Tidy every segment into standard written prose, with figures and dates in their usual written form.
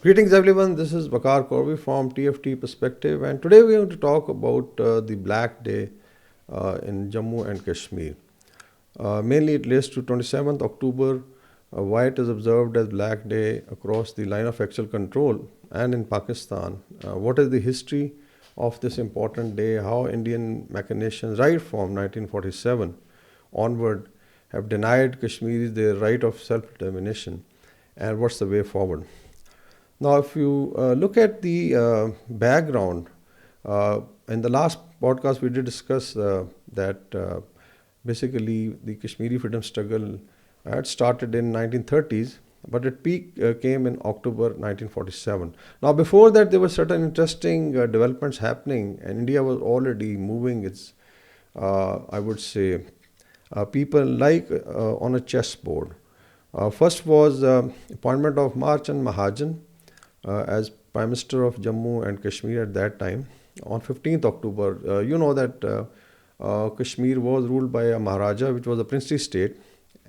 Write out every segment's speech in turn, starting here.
Greetings everyone, this is Bakar Korvi from TFT Perspective, and today we are going to talk about the Black Day in Jammu and Kashmir. Mainly it relates to 27th October, why it is observed as Black Day across the line of actual control and in Pakistan. What is the history of this important day, how Indian machinations right from 1947 onward have denied Kashmiris their right of self-determination, and what's the way forward. Now, if you look at the background, in the last podcast we did discuss that basically the Kashmiri freedom struggle had started in 1930s, but its peak came in October 1947. Now, before that, there were certain interesting developments happening, and India was already moving its, I would say, people like on a chessboard. First was appointment of Marchand Mahajan as Prime Minister of Jammu and Kashmir at that time on 15th October. You know that Kashmir was ruled by a Maharaja, which was a princely state,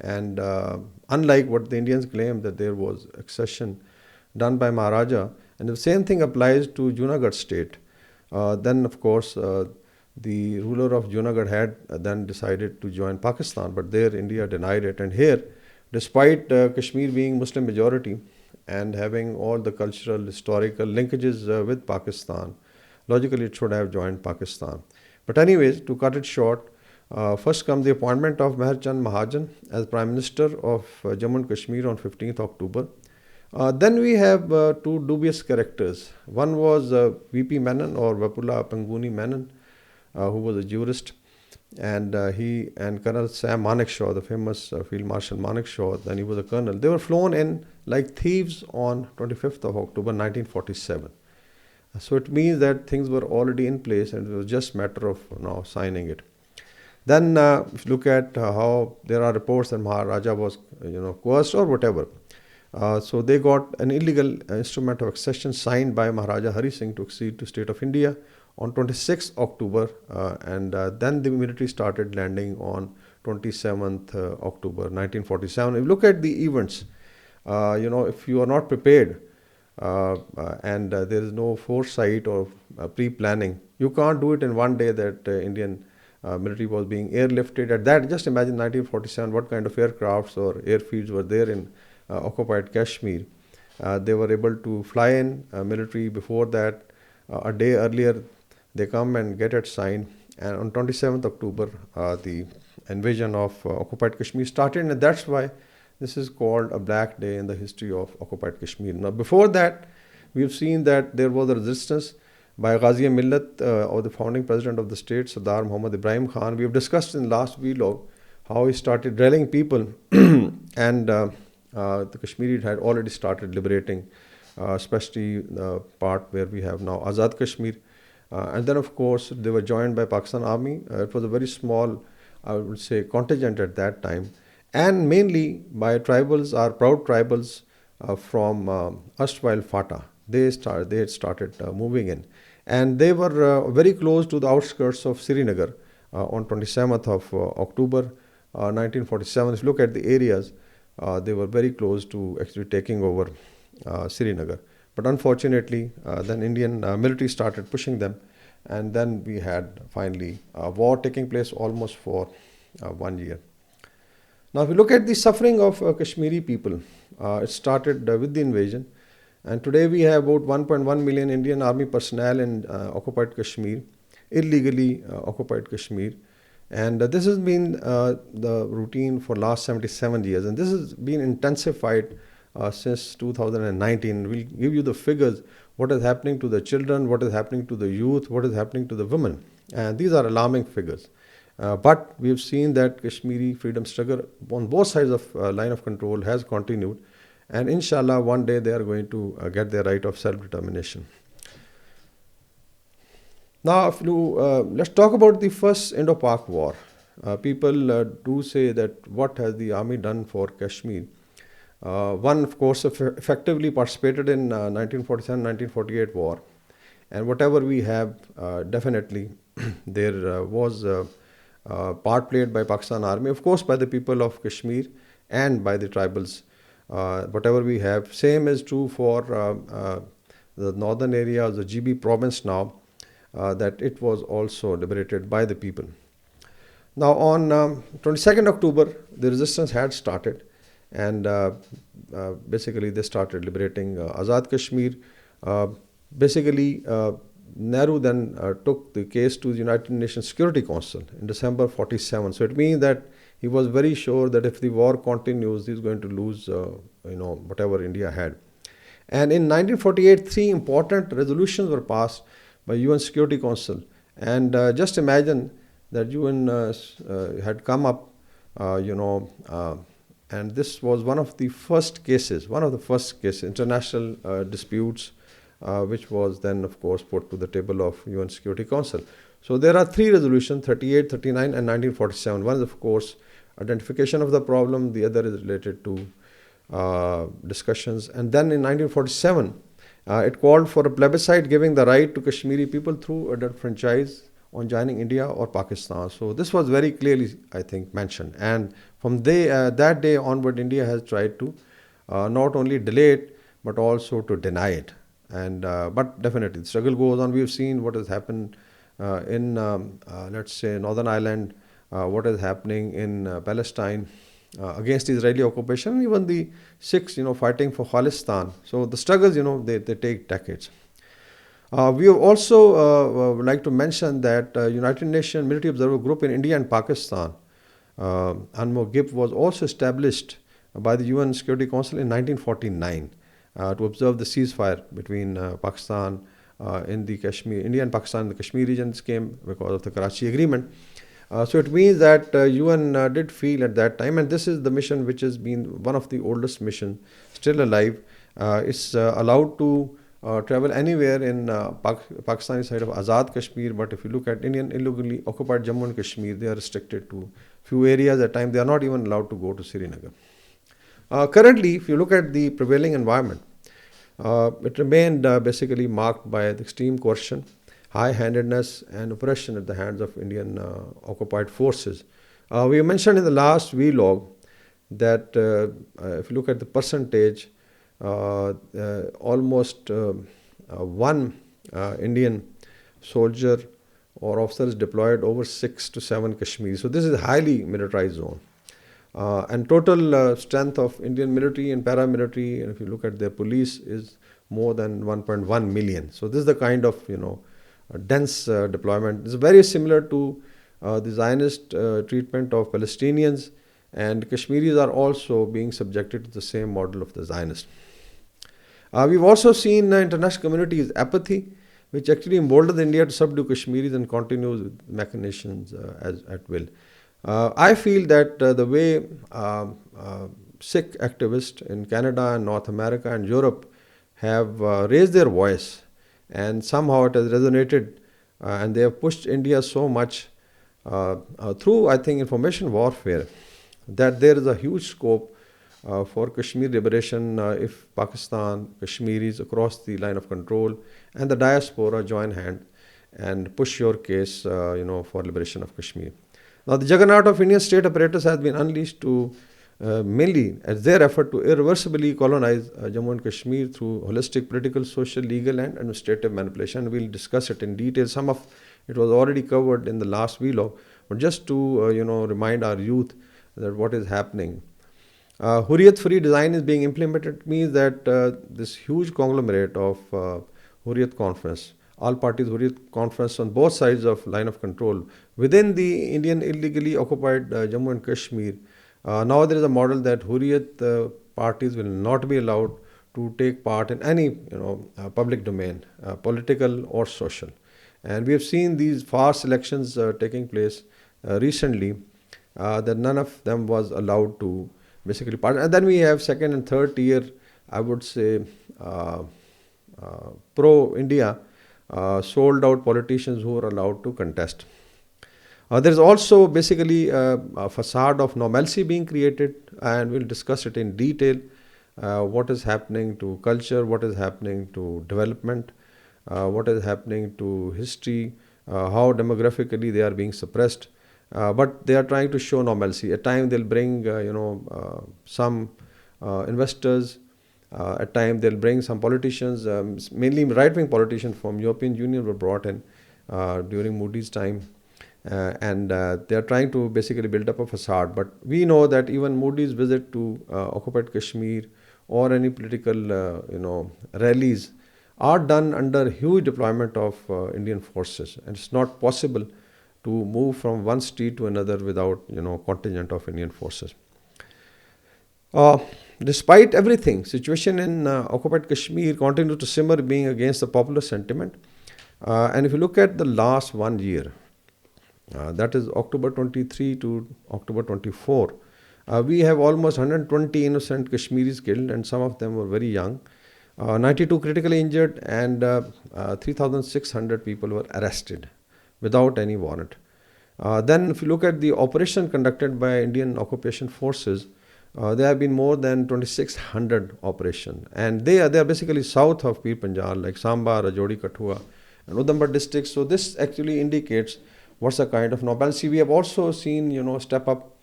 and unlike what the Indians claim that there was accession done by Maharaja, and the same thing applies to Junagadh state. Then, of course, the ruler of Junagadh had then decided to join Pakistan, but there India denied it. And here, despite Kashmir being Muslim majority and having all the cultural, historical linkages with Pakistan, logically it should have joined Pakistan. But anyways, to cut it short, first comes the appointment of Meherchand Mahajan as Prime Minister of Jammu and Kashmir on 15th October. Then we have two dubious characters. One was VP Menon or Vapula Panguni Menon, who was a jurist, and he and Colonel Sam Manekshaw, the famous Field Marshal Manekshaw, then he was a colonel. They were flown in like thieves on 25th of October 1947. So it means that things were already in place and it was just a matter of now signing it. Then if you look at how there are reports that Maharaja was coerced or whatever. So they got an illegal instrument of accession signed by Maharaja Hari Singh to accede to state of India on 26th October, and then the military started landing on 27th October 1947. If you look at the events, if you are not prepared and there is no foresight or pre-planning, you can't do it in one day that Indian military was being airlifted. At that, just imagine 1947, what kind of aircrafts or airfields were there in occupied Kashmir. They were able to fly in military before that. A day earlier, they come and get it signed, and on 27th October, the invasion of occupied Kashmir started, and that's why this is called a black day in the history of occupied Kashmir. Now, before that, we've seen that there was a resistance by Ghazi Millat, or the founding president of the state, Sardar Muhammad Ibrahim Khan. We have discussed in last vlog how he started rallying people, and the Kashmiris had already started liberating, especially the part where we have now Azad Kashmir. And then, of course, they were joined by Pakistan Army. It was a very small, I would say, contingent at that time, and mainly by tribals, our proud tribals from erstwhile FATA. They had started moving in, and they were very close to the outskirts of Srinagar on 27th of October 1947. If you look at the areas, they were very close to actually taking over Srinagar. But unfortunately, then Indian military started pushing them, and then we had finally a war taking place almost for 1 year. Now, if you look at the suffering of Kashmiri people, it started with the invasion, and today we have about 1.1 million Indian army personnel in occupied Kashmir, illegally occupied Kashmir, and this has been the routine for last 77 years, and this has been intensified since 2019. We'll give you the figures, what is happening to the children, what is happening to the youth, what is happening to the women. And these are alarming figures. But we've seen that Kashmiri freedom struggle on both sides of line of control has continued. And inshallah, one day they are going to get their right of self-determination. Now, let's talk about the first Indo-Pak war. People do say that what has the army done for Kashmir? One, of course, effectively participated in 1947-1948 war, and whatever we have, definitely there was part played by Pakistan Army, of course, by the people of Kashmir and by the tribals whatever we have. Same is true for the northern area of the GB province now, that it was also liberated by the people. Now, on 22nd October, the resistance had started, and basically they started liberating Azad Kashmir. Uh, basically, Nehru then took the case to the United Nations Security Council in December 47. So it means that he was very sure that if the war continues, he's going to lose, whatever India had. And in 1948, three important resolutions were passed by UN Security Council. And just imagine that UN had come up, and this was one of the first cases, international disputes, which was then, of course, put to the table of UN Security Council. So there are three resolutions, 38, 39, and 1947. One is, of course, identification of the problem. The other is related to discussions. And then in 1947, it called for a plebiscite giving the right to Kashmiri people through a franchise on joining India or Pakistan. So this was very clearly, I think, mentioned. And from that day onward, India has tried to not only delay it, but also to deny it. And but definitely, the struggle goes on. We've seen what has happened in, let's say, Northern Ireland, what is happening in Palestine against Israeli occupation, even the Sikhs, fighting for Khalistan. So the struggles, they take decades. We have also would like to mention that United Nations Military Observer Group in India and Pakistan, UNMOGIP, was also established by the UN Security Council in 1949 to observe the ceasefire between Pakistan in the Kashmir, India and Pakistan in the Kashmir region. This came because of the Karachi Agreement. So it means that UN did feel at that time, and this is the mission which has been one of the oldest missions still alive. It's allowed to travel anywhere in Pakistani side of Azad Kashmir, but if you look at Indian illegally occupied Jammu and Kashmir, they are restricted to few areas at time. They are not even allowed to go to Srinagar. Currently, if you look at the prevailing environment, it remained basically marked by the extreme coercion, high-handedness and oppression at the hands of Indian occupied forces. We mentioned in the last vlog that if you look at the percentage, almost one Indian soldier or officer is deployed over 6 to 7 Kashmir. So this is a highly militarized zone. And total strength of Indian military and paramilitary, and if you look at their police, is more than 1.1 million. So this is the kind of dense deployment. It's very similar to the Zionist treatment of Palestinians, and Kashmiris are also being subjected to the same model of the Zionists. We've also seen international community's apathy, which actually emboldened India to subdue Kashmiris and continues with machinations as at will. I feel that the way Sikh activists in Canada and North America and Europe have raised their voice, and somehow it has resonated, and they have pushed India so much through, I think, information warfare, that there is a huge scope for Kashmir liberation if Pakistan, Kashmiris across the line of control, and the diaspora join hand and push your case, for liberation of Kashmir. Now, the juggernaut of Indian state apparatus has been unleashed to mainly as their effort to irreversibly colonize Jammu and Kashmir through holistic political, social, legal, and administrative manipulation. We'll discuss it in detail. Some of it was already covered in the last vlog, but just to remind our youth that what is happening. Hurriyat-free design is being implemented. Means that this huge conglomerate of Hurriyat Conference, all parties Hurriyat Conference on both sides of line of control within the Indian illegally occupied Jammu and Kashmir. Now there is a model that Hurriyat parties will not be allowed to take part in any public domain, political or social. And we have seen these farce elections taking place recently, that none of them was allowed to basically part. And then we have second and third tier, I would say, pro-India, sold out politicians who are allowed to contest. There is also basically a facade of normalcy being created, and we'll discuss it in detail. What is happening to culture, what is happening to development, what is happening to history, how demographically they are being suppressed. But they are trying to show normalcy. At times they'll bring some investors. At times they'll bring some politicians, mainly right-wing politicians from European Union were brought in during Moody's time. And they are trying to basically build up a facade. But we know that even Moody's visit to occupied Kashmir or any political, rallies are done under huge deployment of Indian forces, and it's not possible to move from one street to another without, contingent of Indian forces. Uh, Despite everything, situation in occupied Kashmir continues to simmer, being against the popular sentiment. And if you look at the last 1 year, that is October 23 to October 24, we have almost 120 innocent Kashmiris killed, and some of them were very young. 92 critically injured, and 3,600 people were arrested without any warrant. Then, if you look at the operation conducted by Indian occupation forces, there have been more than 2,600 operations, and they are basically south of Pir Panjal, like Samba, Rajori, Kathua, and Udhampur districts. So this actually indicates what's the kind of normalcy. We have also seen, step up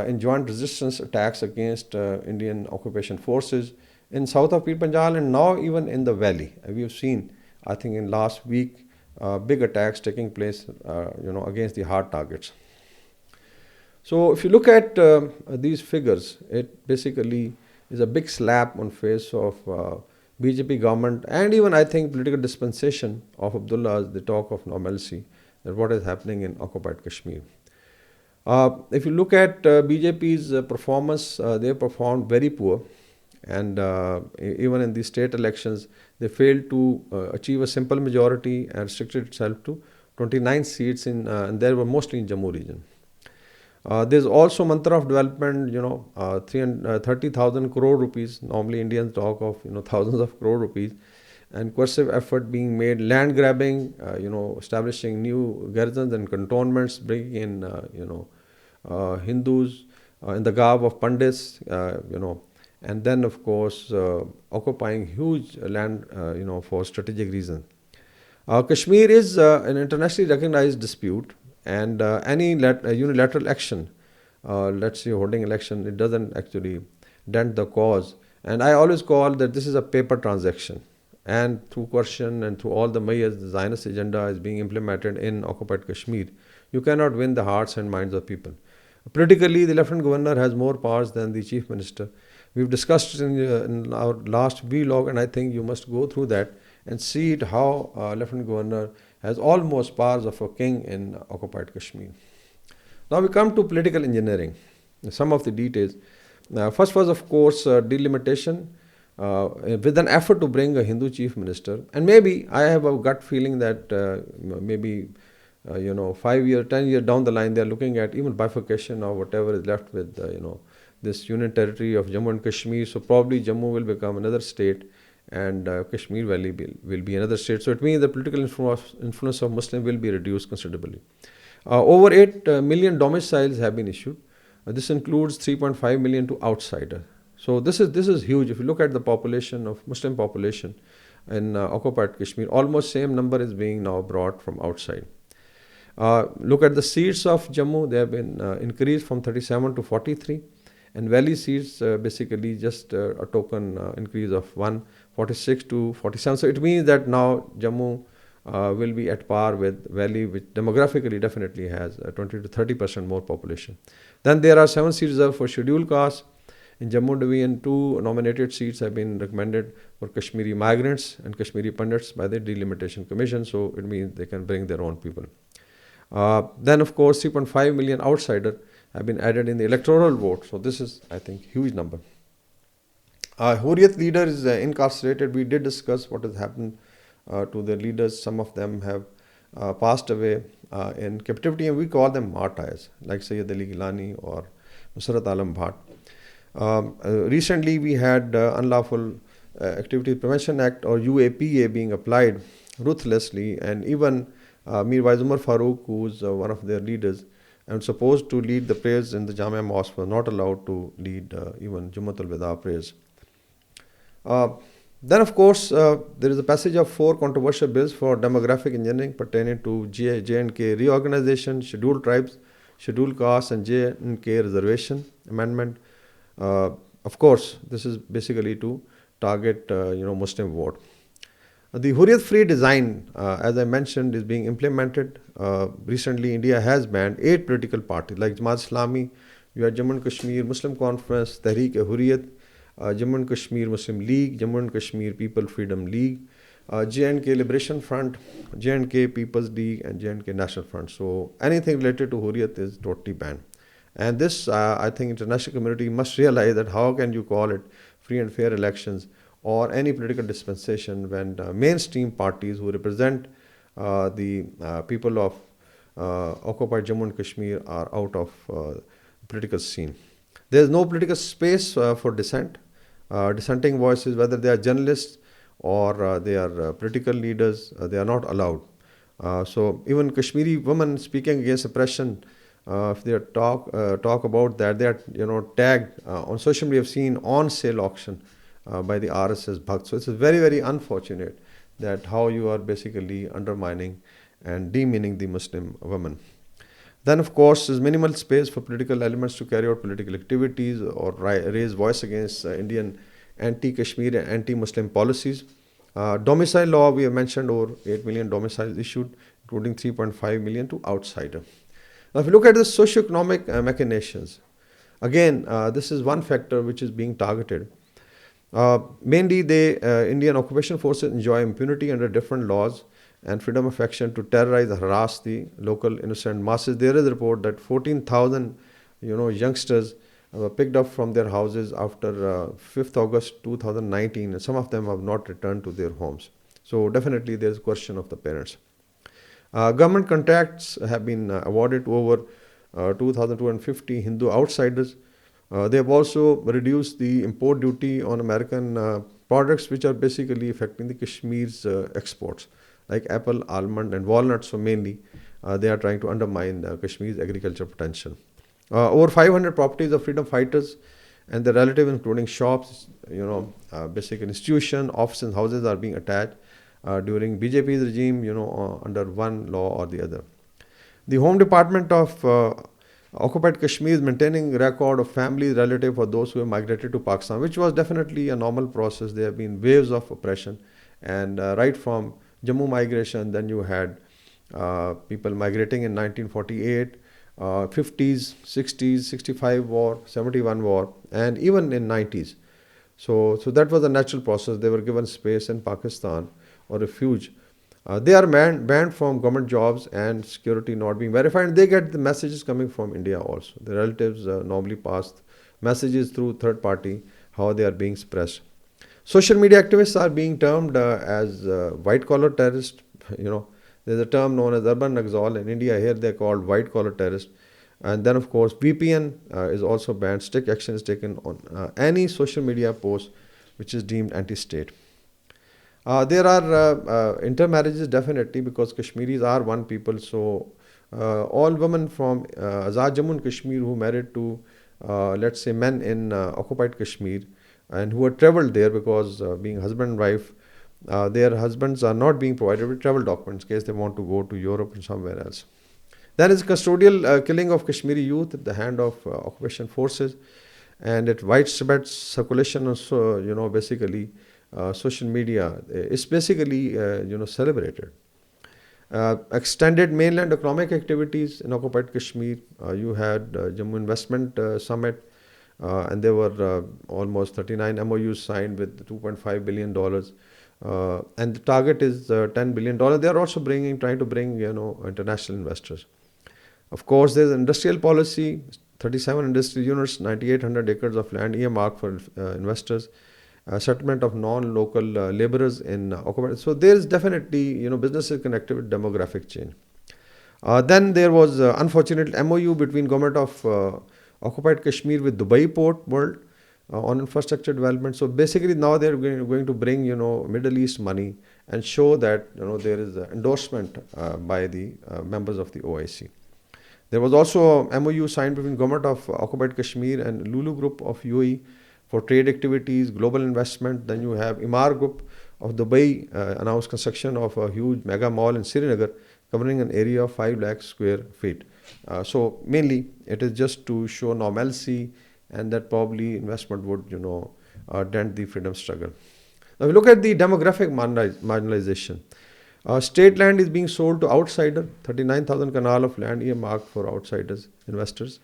in joint resistance attacks against Indian occupation forces in south of Pir Panjal, and now even in the valley. We have seen, I think, in last week, big attacks taking place, against the hard targets. So if you look at these figures, it basically is a big slap on face of BJP government, and even I think political dispensation of Abdullah as the talk of normalcy, that what is happening in occupied Kashmir. If you look at BJP's performance, they performed very poor, and even in the state elections, they failed to achieve a simple majority and restricted itself to 29 seats and they were mostly in Jammu region. There's also mantra of development, 30,000 crore rupees. Normally Indians talk of, thousands of crore rupees, and coercive effort being made, land grabbing, establishing new garrisons and cantonments, bringing in, Hindus in the garb of Pandits, and then of course occupying huge land, for strategic reasons. Kashmir is an internationally recognized dispute, and any unilateral action, let's say holding election, it doesn't actually dent the cause. And I always call that this is a paper transaction. And through coercion and through all the mayors, the Zionist agenda is being implemented in occupied Kashmir. You cannot win the hearts and minds of people. Politically, the Lieutenant Governor has more powers than the Chief Minister. We've discussed in our last vlog, and I think you must go through that and see it how Lieutenant Governor has almost powers of a king in occupied Kashmir. Now we come to political engineering, some of the details. First was, of course, delimitation with an effort to bring a Hindu chief minister. And maybe I have a gut feeling that maybe 5 years, 10 years down the line, they are looking at even bifurcation or whatever is left with this union territory of Jammu and Kashmir. So probably Jammu will become another state, and Kashmir Valley will be another state. So it means the political influence of Muslim will be reduced considerably. Over 8 million domiciles have been issued. This includes 3.5 million to outsiders. So this is huge. If you look at the population of Muslim population in occupied Kashmir, almost same number is being now brought from outside. Look at the seats of Jammu. They have been increased from 37 to 43. And valley seats basically just a token increase of 146 to 47. So it means that now Jammu will be at par with valley, which demographically definitely has 20 to 30% more population. Then there are 7 seats reserved for scheduled castes. In Jammu division, 2 nominated seats have been recommended for Kashmiri migrants and Kashmiri Pandits by the Delimitation Commission. So it means they can bring their own people. Then of course 3.5 million outsiders have been added in the electoral vote. So this is, I think, huge number. Hurriyat leader is incarcerated. We did discuss what has happened to the leaders. Some of them have passed away in captivity, and we call them martyrs, like Sayyid Ali Gilani or Nusrat Alam Bhat. Recently we had Unlawful Activity Prevention Act, or UAPA, being applied ruthlessly, and even Mir Waiz Umar Farooq, who is one of their leaders and supposed to lead the prayers in the Jamia Mosque, was not allowed to lead even Jummatul Wida prayers. Then of course there is a passage of 4 controversial bills for demographic engineering pertaining to J&K reorganization, scheduled tribes, scheduled castes and J&K reservation amendment. Of course, this is basically to target Muslim vote. The Hurriyat-free design, as I mentioned, is being implemented. Recently, India has banned 8 political parties like Jamaat Islami, you have Jammu and Kashmir Muslim Conference, Tehreek-e-Hurriyat, Jammu and Kashmir Muslim League, Jammu and Kashmir People Freedom League, J&K Liberation Front, J&K People's League, and J&K National Front. So anything related to Hurriyat is totally banned. And this, I think, international community must realize that how can you call it free and fair elections or any political dispensation when mainstream parties who represent the people of occupied Jammu and Kashmir are out of political scene. There is no political space for dissent. Dissenting voices, whether they are journalists or they are political leaders, they are not allowed. So even Kashmiri women speaking against oppression, if they talk about that, they are tagged on social media. Have seen on sale auction by the RSS Bhakt. So it's very, very unfortunate that how you are basically undermining and demeaning the Muslim women. Then, of course, there's minimal space for political elements to carry out political activities or raise voice against Indian anti-Kashmir and anti-Muslim policies. Domicile law, we have mentioned over 8 million domiciles issued, including 3.5 million to outsider. Now, if you look at the socio-economic machinations, again, this is one factor which is being targeted. Mainly, the Indian occupation forces enjoy impunity under different laws and freedom of action to terrorize and harass the local innocent masses. There is a report that 14,000, youngsters were picked up from their houses after 5th August 2019, and some of them have not returned to their homes. So definitely there is a question of the parents. Government contracts have been awarded to over 2,250 Hindu outsiders. They have also reduced the import duty on American products which are basically affecting the Kashmir's exports, like apple, almond, and walnuts. So mainly, they are trying to undermine Kashmir's agriculture potential. Over 500 properties of freedom fighters and their relatives, including shops, basic institutions, offices, and houses, are being attacked during BJP's regime, under one law or the other. The Home Department of Occupied Kashmir is maintaining record of families, relatives for those who have migrated to Pakistan, which was definitely a normal process. There have been waves of oppression, and right from Jammu migration, then you had people migrating in 1948, 50s, 60s, 65 war, 71 war, and even in 90s. So that was a natural process. They were given space in Pakistan or refuge. They are banned from government jobs and security not being verified. They get the messages coming from India also. The relatives normally pass messages through third party, how they are being suppressed. Social media activists are being termed as white collar terrorists. There's a term known as urban exile in India. Here they're called white collar terrorists. And then, of course, VPN is also banned. Strict action is taken on any social media post which is deemed anti-state. There are intermarriages definitely, because Kashmiris are one people. So all women from Azad Jammu and Kashmir who married to, let's say, men in occupied Kashmir and who had traveled there, because being husband and wife, their husbands are not being provided with travel documents in case they want to go to Europe or somewhere else. There is custodial killing of Kashmiri youth at the hand of occupation forces, and it widespread circulation of basically social media. It's basically celebrated. Extended mainland economic activities in occupied Kashmir. You had Jammu Investment Summit, and there were almost 39 MOUs signed with $2.5 billion. And the target is $10 billion. They are also trying to bring international investors. Of course, there's industrial policy, 37 industrial units, 9,800 acres of land earmarked for investors, settlement of non-local laborers in occupied. So there is definitely, businesses connected with demographic change. Then there was unfortunate MOU between government of occupied Kashmir with Dubai Port World on infrastructure development. So basically now they're going to bring, Middle East money and show that, there is endorsement by the members of the OIC. There was also a MOU signed between government of occupied Kashmir and Lulu Group of UAE for trade activities, global investment. Then you have Imar Group of Dubai announced construction of a huge mega mall in Srinagar covering an area of 5 lakh square feet. So mainly it is just to show normalcy and that probably investment would, dent the freedom struggle. Now we look at the demographic marginalization. State land is being sold to outsider, 39,000 canal of land earmarked for outsiders, investors.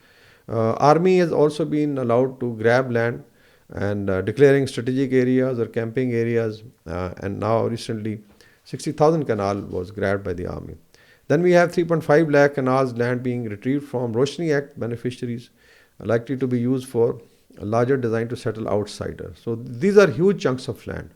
Army has also been allowed to grab land and declaring strategic areas or camping areas. And now recently, 60,000 canal was grabbed by the army. Then we have 3.5 lakh canals land being retrieved from Roshni Act beneficiaries, likely to be used for a larger design to settle outsiders. So these are huge chunks of land.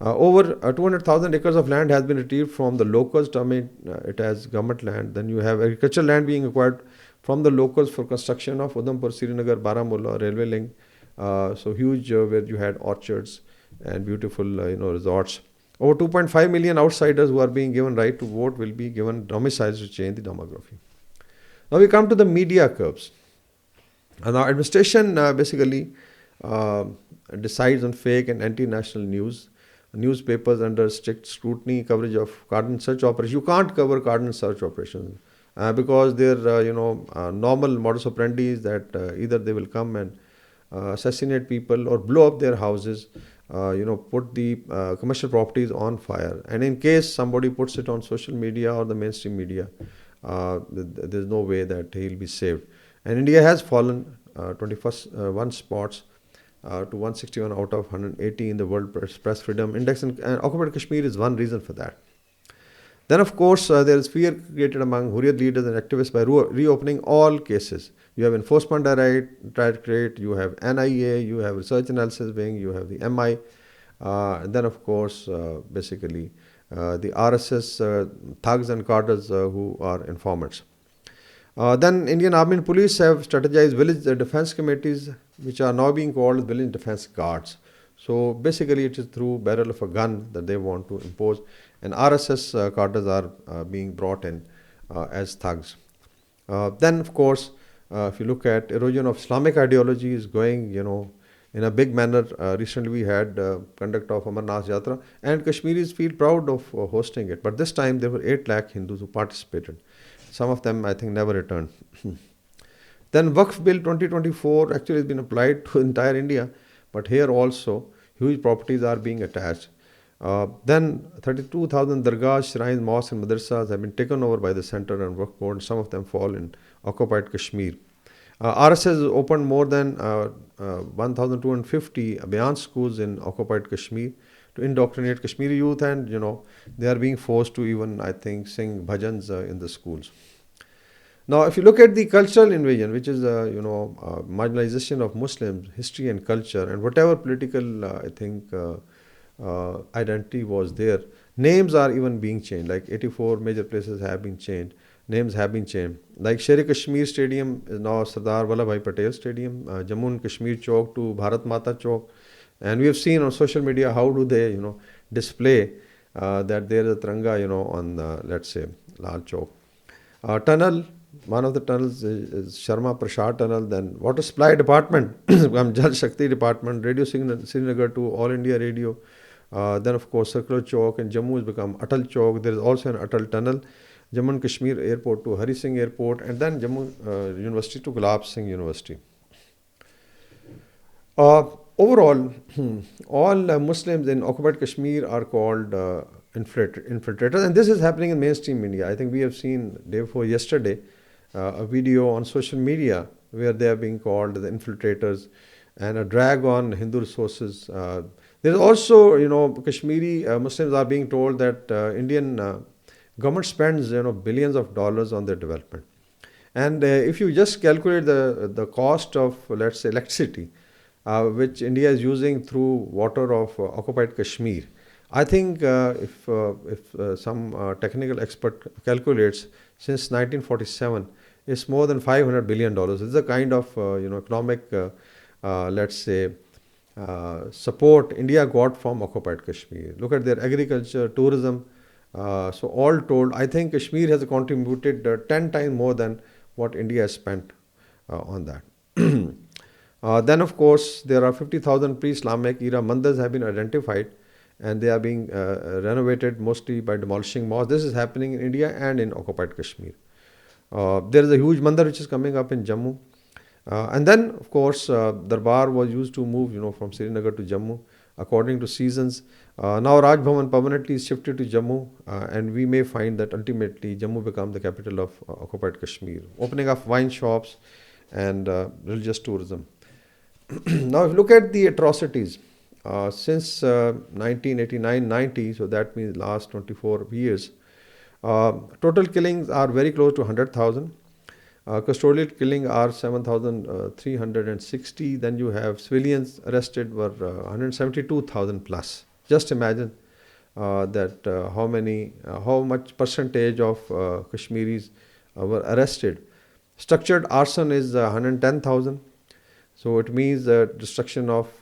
Over 200,000 acres of land has been retrieved from the locals, terming it as government land. Then you have agricultural land being acquired from the locals for construction of Udhampur, Srinagar, Baramulla railway link. So huge, where you had orchards and beautiful, resorts. Over 2.5 million outsiders who are being given right to vote will be given domiciles to change the demography. Now we come to the media curves. And our administration basically decides on fake and anti-national news. Newspapers under strict scrutiny, coverage of cardinal search operations. You can't cover cardinal search operations because they're normal modus operandi is that either they will come and assassinate people or blow up their houses, put the commercial properties on fire. And in case somebody puts it on social media or the mainstream media, there's no way that he'll be saved. And India has fallen 21 spots to 161 out of 180 in the World Press Freedom Index, and Occupied Kashmir is one reason for that. Then, of course, there is fear created among Hurriyat leaders and activists by reopening all cases. You have Enforcement Directorate, you have NIA, you have Research Analysis Wing, you have the MI, and then, of course, basically the RSS thugs and cadres who are informants. Then Indian Army and Police have strategized village defense committees, which are now being called village defense guards. So basically it is through barrel of a gun that they want to impose, and RSS cadres are being brought in as thugs. Then of course, if you look at erosion of Islamic ideology is going, in a big manner. Recently we had conduct of Amarnath Yatra, and Kashmiris feel proud of hosting it. But this time there were 8 lakh Hindus who participated. Some of them, I think, never returned. Then Waqf Bill 2024 actually has been applied to entire India, but here also huge properties are being attached. Then 32,000 dargahs, shrines, mosques and madrasas have been taken over by the center and Waqf board, and some of them fall in occupied Kashmir. RSS opened more than 1,250 Bayan schools in occupied Kashmir to indoctrinate Kashmiri youth, and they are being forced to even, I think, sing bhajans in the schools. Now, if you look at the cultural invasion, which is marginalization of Muslims, history and culture, and whatever political, identity was there, names are even being changed. Like 84 major places have been changed. Names have been changed. Like Sher-e-Kashmir Stadium is now Sardar Vallabhbhai Patel Stadium. Jammu and Kashmir Chowk to Bharat Mata Chowk. And we have seen on social media how do they, display that there is a Tiranga, on, let's say, Lal Chowk. Tunnel, one of the tunnels is Sharma Prasad Tunnel. Then Water Supply Department, Jal Shakti Department, Radio Srinagar to All India Radio. Then, of course, Circular Chowk in Jammu has become Atal Chowk. There is also an Atal Tunnel. Jammu and Kashmir Airport to Hari Singh Airport, and then Jammu University to Gulab Singh University. Overall, all Muslims in occupied Kashmir are called infiltrators, and this is happening in mainstream media. I think we have seen day before yesterday a video on social media where they are being called the infiltrators, and a drag on Hindu resources. There is also, Kashmiri Muslims are being told that Indian government spends billions of dollars on their development, and if you just calculate the cost of, let's say, electricity, which India is using through water of occupied Kashmir, I think if some technical expert calculates, since 1947, it's more than $500 billion. This is a kind of economic, let's say, support India got from occupied Kashmir. Look at their agriculture, tourism. So all told, I think Kashmir has contributed 10 times more than what India has spent on that. Then, of course, there are 50,000 pre-Islamic era mandirs have been identified, and they are being renovated mostly by demolishing mosques. This is happening in India and in occupied Kashmir. There is a huge mandir which is coming up in Jammu. And then, of course, Darbar was used to move, from Srinagar to Jammu according to seasons. Now Raj Bhavan permanently is shifted to Jammu, and we may find that ultimately Jammu become the capital of occupied Kashmir, opening up wine shops and religious tourism. Now, if you look at the atrocities since 1989-90, so that means last 24 years, total killings are very close to 100,000. Custodial killing are 7,360. Then you have civilians arrested were 172,000 plus. Just imagine that how much percentage of Kashmiris were arrested. Structured arson is 110,000. So it means destruction of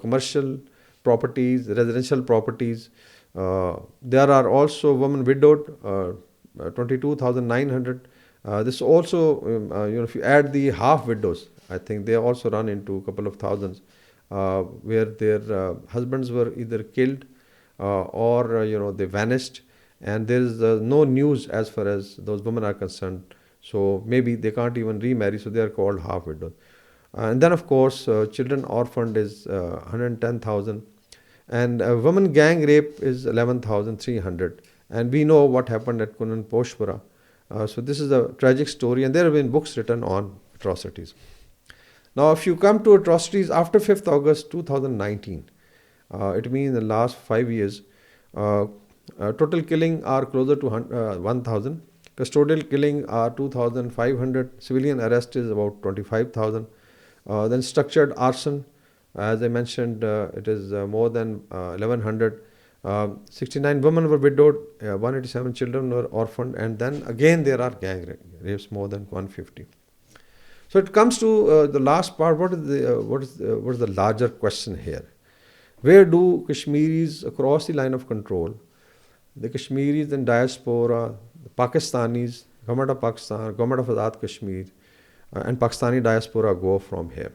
commercial properties, residential properties. There are also women widowed, 22,900. This also, if you add the half widows, I think they also run into a couple of thousands, where their husbands were either killed or they vanished, and there is no news as far as those women are concerned. So maybe they can't even remarry, so they are called half widows. And then, of course, children orphaned is 110,000, and women gang rape is 11,300. And we know what happened at Kunan Poshpura. So this is a tragic story, and there have been books written on atrocities. Now, if you come to atrocities after 5th August 2019, it means in the last 5 years, total killing are closer to 1,000. Custodial killing are 2,500. Civilian arrest is about 25,000. Then structured arson, as I mentioned, it is more than 1,100. 69 women were widowed, 187 children were orphaned, and then again there are gang rapes more than 150. So it comes to the last part. What is the larger question here? Where do Kashmiris across the line of control, the Kashmiris in diaspora, the Pakistanis, government of Pakistan, government of Azad Kashmir, and Pakistani diaspora go from here?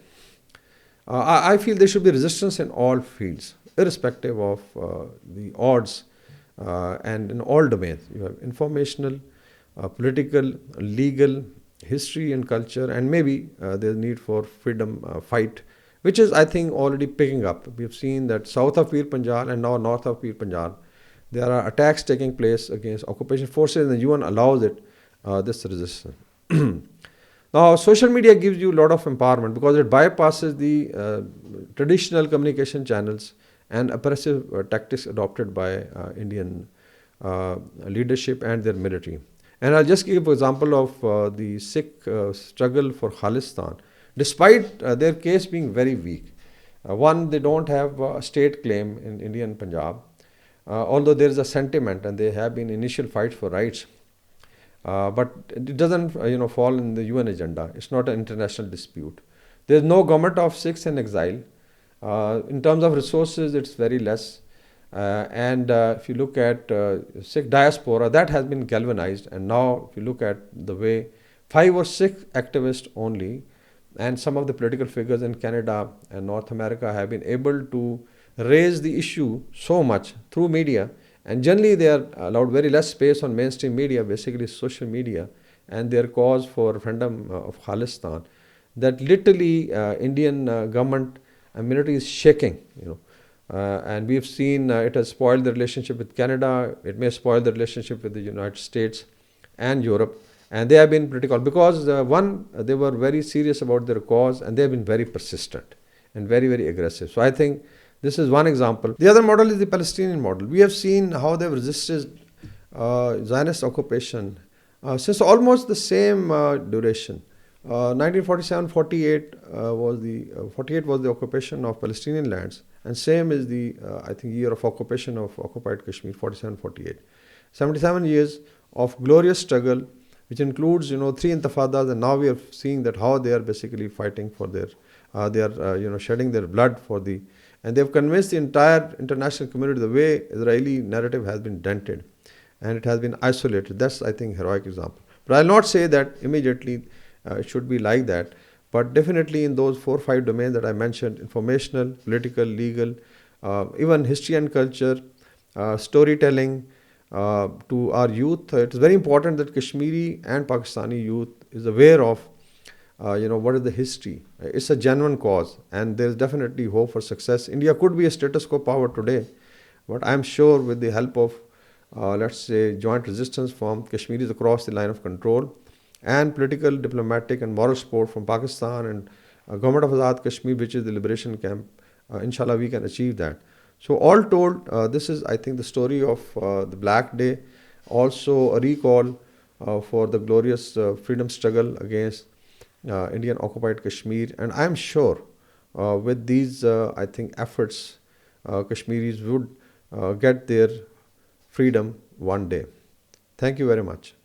I feel there should be resistance in all fields, irrespective of the odds, and in all domains. You have informational, political, legal, history and culture, and maybe there's need for freedom fight, which is, I think, already picking up. We have seen that south of Pir Panjal and now north of Pir Panjal, there are attacks taking place against occupation forces, and the UN allows it, this resistance. Now, social media gives you a lot of empowerment because it bypasses the traditional communication channels and oppressive tactics adopted by Indian leadership and their military. And I'll just give an example of the Sikh struggle for Khalistan. Despite their case being very weak, one, they don't have a state claim in Indian Punjab, although there is a sentiment and there have been initial fights for rights. But it doesn't fall in the UN agenda. It's not an international dispute. There's no government of Sikhs in exile. In terms of resources, it's very less. And if you look at Sikh diaspora, that has been galvanized. And now, if you look at the way 5 or 6 activists only, and some of the political figures in Canada and North America have been able to raise the issue so much through media. And generally, they are allowed very less space on mainstream media, basically social media, and their cause for referendum of Khalistan, that literally Indian government and military is shaking, and we've seen it has spoiled the relationship with Canada. It may spoil the relationship with the United States and Europe, and they have been critical because one, they were very serious about their cause, and they have been very persistent and very, very aggressive. So I think this is one example. The other model is the Palestinian model. We have seen how they've resisted Zionist occupation since almost the same duration. 1947-48 was the occupation of Palestinian lands, and same is the I think year of occupation of occupied Kashmir, 47-48. 77 years of glorious struggle, which includes 3 intifadas, and now we are seeing that how they are basically fighting for their they are shedding their blood for the. And they've convinced the entire international community the way Israeli narrative has been dented and it has been isolated. That's, I think, heroic example. But I'll not say that immediately it should be like that. But definitely in those 4 or 5 domains that I mentioned, informational, political, legal, even history and culture, storytelling, to our youth, it is very important that Kashmiri and Pakistani youth is aware of what is the history. It's a genuine cause, and there's definitely hope for success. India could be a status quo power today, but I'm sure with the help of, let's say, joint resistance from Kashmiris across the line of control, and political, diplomatic, and moral support from Pakistan and government of Azad Kashmir, which is the liberation camp, inshallah, we can achieve that. So, all told, this is, I think, the story of the Black Day, also a recall for the glorious freedom struggle against Indian occupied Kashmir. And I'm sure with these, I think, efforts, Kashmiris would get their freedom one day. Thank you very much.